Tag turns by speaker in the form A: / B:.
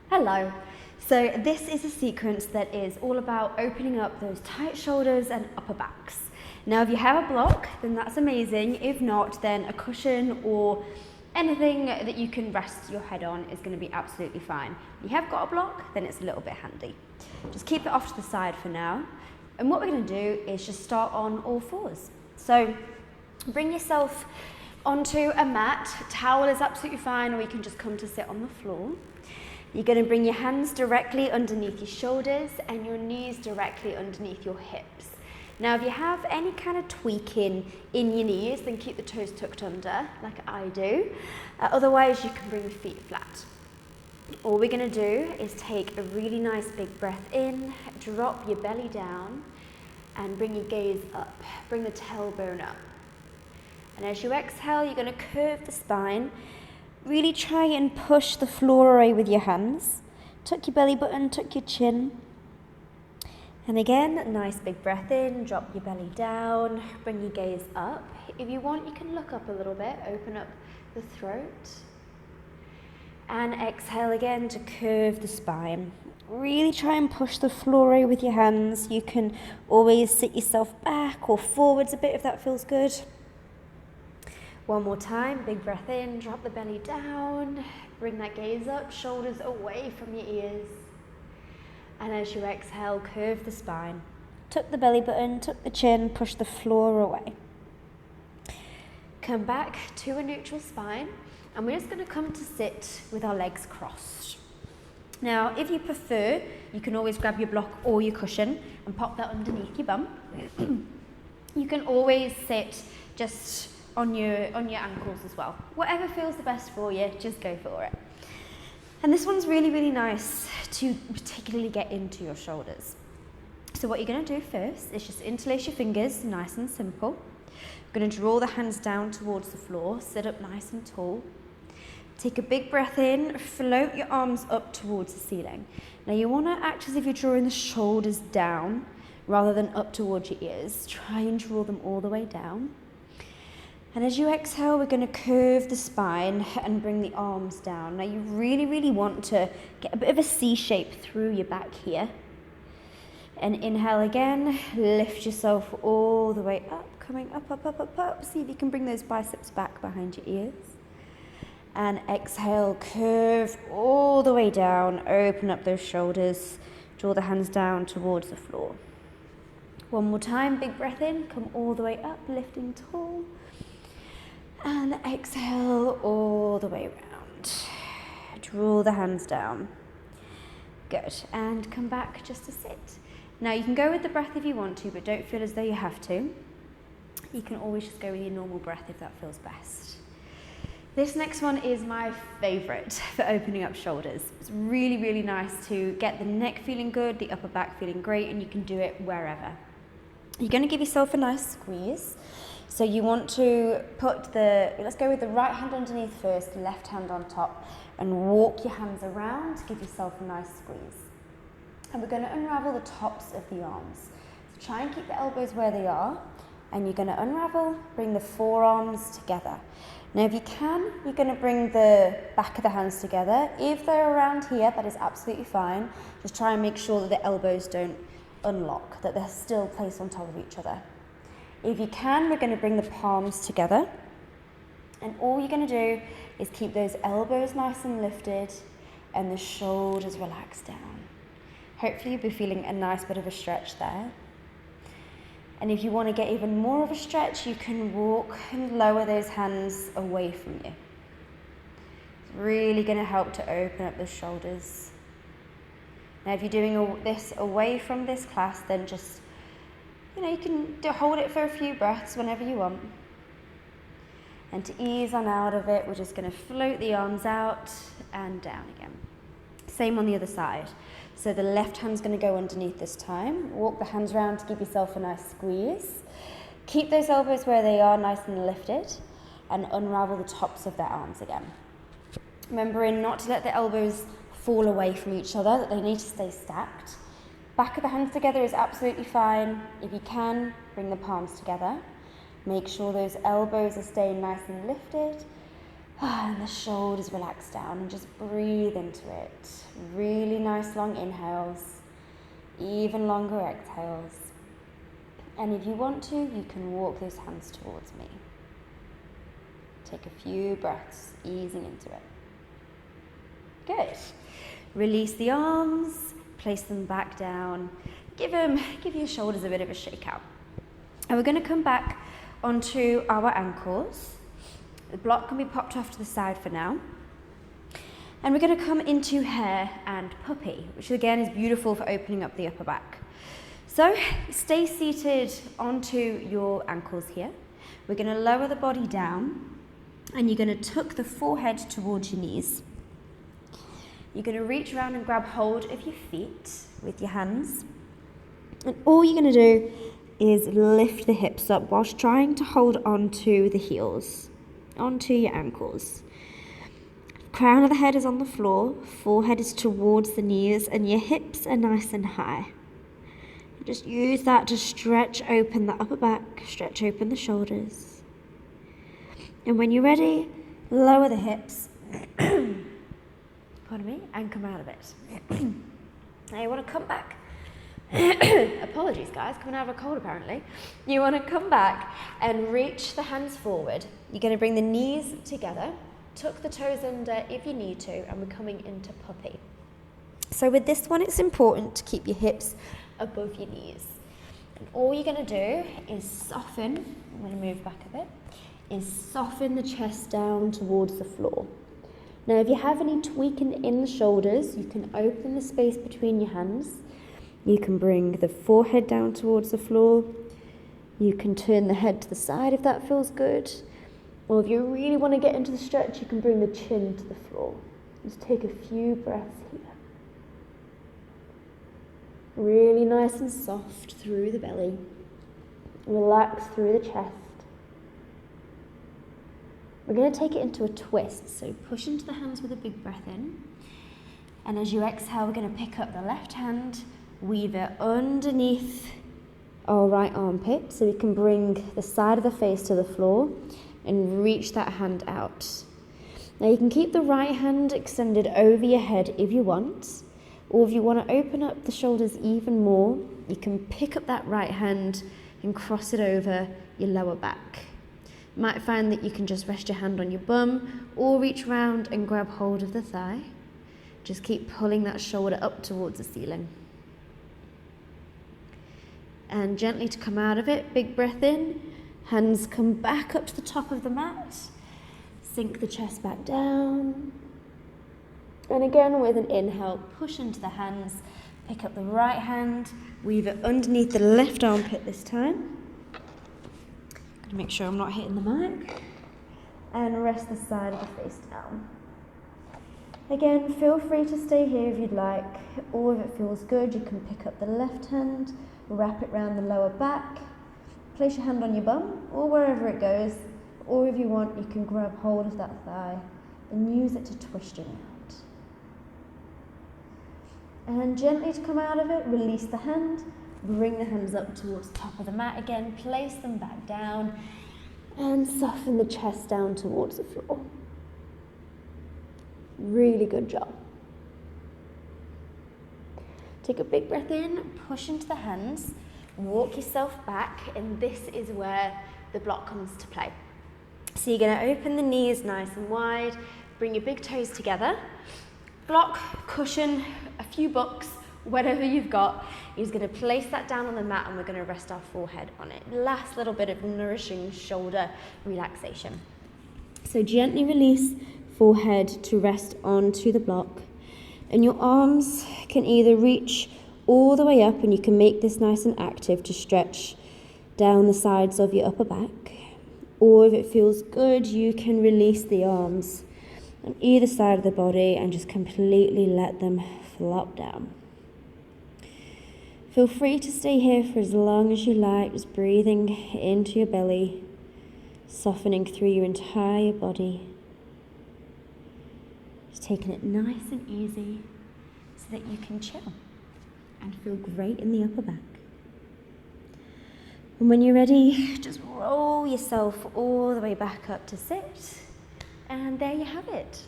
A: Hello. So this is a sequence that is all about opening up those tight shoulders and upper backs. Now if you have a block, then that's amazing. If not, then a cushion or anything that you can rest your head on is going to be absolutely fine. If you have got a block, then it's a little bit handy. Just keep it off to the side for now. And what we're going to do is just start on all fours. So bring yourself onto a mat. Towel is absolutely fine, or you can just come to sit on the floor. You're going to bring your hands directly underneath your shoulders and your knees directly underneath your hips. Now if you have any kind of tweaking in your knees, then keep the toes tucked under like I do. Otherwise you can bring the feet flat. All we're going to do is take a really nice big breath in, drop your belly down and bring your gaze up. Bring the tailbone up. And as you exhale, you're going to curve the spine. Really try and push the floor away with your hands. Tuck your belly button, tuck your chin. And again, nice big breath in, drop your belly down, bring your gaze up. If you want, you can look up a little bit, open up the throat. And exhale again to curve the spine. Really try and push the floor away with your hands. You can always sit yourself back or forwards a bit if that feels good. One more time, big breath in, drop the belly down, bring that gaze up, shoulders away from your ears. And as you exhale, curve the spine. Tuck the belly button, tuck the chin, push the floor away. Come back to a neutral spine, and we're just going to come to sit with our legs crossed. Now, if you prefer, you can always grab your block or your cushion and pop that underneath your bum. You can always sit just on your ankles as well. Whatever feels the best for you, just go for it. And this one's really, really nice to particularly get into your shoulders. So what you're going to do first is just interlace your fingers, nice and simple. You're going to draw the hands down towards the floor, sit up nice and tall. Take a big breath in, float your arms up towards the ceiling. Now you want to act as if you're drawing the shoulders down rather than up towards your ears. Try and draw them all the way down. And as you exhale, we're going to curve the spine and bring the arms down. Now you really, really want to get a bit of a C shape through your back here. And inhale again, lift yourself all the way up, coming up, up, up, up, up. See if you can bring those biceps back behind your ears. And exhale, curve all the way down, open up those shoulders, draw the hands down towards the floor. One more time, big breath in, come all the way up, lifting tall. And exhale all the way around. Draw the hands down. Good. And come back just to sit. Now you can go with the breath if you want to, but don't feel as though you have to. You can always just go with your normal breath if that feels best. This next one is my favorite for opening up shoulders. It's really, really nice to get the neck feeling good, the upper back feeling great, and you can do it wherever. You're going to give yourself a nice squeeze. So you want to put let's go with the right hand underneath first, left hand on top, and walk your hands around to give yourself a nice squeeze. And we're going to unravel the tops of the arms. So try and keep the elbows where they are, and you're going to unravel, bring the forearms together. Now if you can, you're going to bring the back of the hands together. If they're around here, that is absolutely fine. Just try and make sure that the elbows don't unlock, that they're still placed on top of each other. If you can, we're going to bring the palms together. And all you're going to do is keep those elbows nice and lifted and the shoulders relaxed down. Hopefully you'll be feeling a nice bit of a stretch there. And if you want to get even more of a stretch, you can walk and lower those hands away from you. It's really going to help to open up the shoulders. Now if you're doing this away from this class, then just you can hold it for a few breaths whenever you want. And to ease on out of it, we're just going to float the arms out and down again. Same on the other side. So the left hand's going to go underneath this time. Walk the hands around to give yourself a nice squeeze. Keep those elbows where they are, nice and lifted, and unravel the tops of their arms again. Remembering not to let the elbows fall away from each other, that they need to stay stacked. Back of the hands together is absolutely fine. If you can, bring the palms together. Make sure those elbows are staying nice and lifted. And the shoulders relax down and just breathe into it. Really nice long inhales, even longer exhales. And if you want to, you can walk those hands towards me. Take a few breaths, easing into it. Good. Release the arms, place them back down. Give your shoulders a bit of a shake out. And we're going to come back onto our ankles. The block can be popped off to the side for now. And we're going to come into hare and puppy, which again is beautiful for opening up the upper back. So stay seated onto your ankles here. We're going to lower the body down and you're going to tuck the forehead towards your knees. You're going to reach around and grab hold of your feet with your hands. And all you're going to do is lift the hips up whilst trying to hold onto the heels, onto your ankles. Crown of the head is on the floor, forehead is towards the knees, and your hips are nice and high. Just use that to stretch open the upper back, stretch open the shoulders. And when you're ready, lower the hips, pardon me, and come out of it. Now you want to come back. Apologies guys, coming out of a cold apparently. You want to come back and reach the hands forward. You're going to bring the knees together, tuck the toes under if you need to, and we're coming into puppy. So with this one, it's important to keep your hips above your knees. And all you're going to do is soften, I'm going to move back a bit, is soften the chest down towards the floor. Now if you have any tweaking in the shoulders, you can open the space between your hands. You can bring the forehead down towards the floor. You can turn the head to the side if that feels good. Or if you really want to get into the stretch, you can bring the chin to the floor. Just take a few breaths here. Really nice and soft through the belly. Relax through the chest. We're going to take it into a twist. So push into the hands with a big breath in. And as you exhale, we're going to pick up the left hand, weave it underneath our right armpit so we can bring the side of the face to the floor and reach that hand out. Now you can keep the right hand extended over your head if you want, or if you want to open up the shoulders even more, you can pick up that right hand and cross it over your lower back. You might find that you can just rest your hand on your bum or reach round and grab hold of the thigh. Just keep pulling that shoulder up towards the ceiling. And gently to come out of it, big breath in, hands come back up to the top of the mat, sink the chest back down. And again with an inhale, push into the hands, pick up the right hand, weave it underneath the left armpit this time. Gotta make sure I'm not hitting the mic. And rest the side of the face down. Again, feel free to stay here if you'd like, or if it feels good, you can pick up the left hand, wrap it around the lower back, place your hand on your bum, or wherever it goes, or if you want, you can grab hold of that thigh and use it to twist your round. And gently to come out of it, release the hand, bring the hands up towards the top of the mat again, place them back down, and soften the chest down towards the floor. Really good job. Take a big breath in, push into the hands, walk yourself back, and this is where the block comes to play. So you're going to open the knees nice and wide, bring your big toes together, block, cushion, a few books, whatever you've got. You're just going to place that down on the mat and we're going to rest our forehead on it. Last little bit of nourishing shoulder relaxation. So gently release forehead to rest onto the block. And your arms can either reach all the way up and you can make this nice and active to stretch down the sides of your upper back. Or if it feels good, you can release the arms on either side of the body and just completely let them flop down. Feel free to stay here for as long as you like, just breathing into your belly, softening through your entire body. Just taking it nice and easy so that you can chill and feel great in the upper back. And when you're ready, just roll yourself all the way back up to sit And there you have it.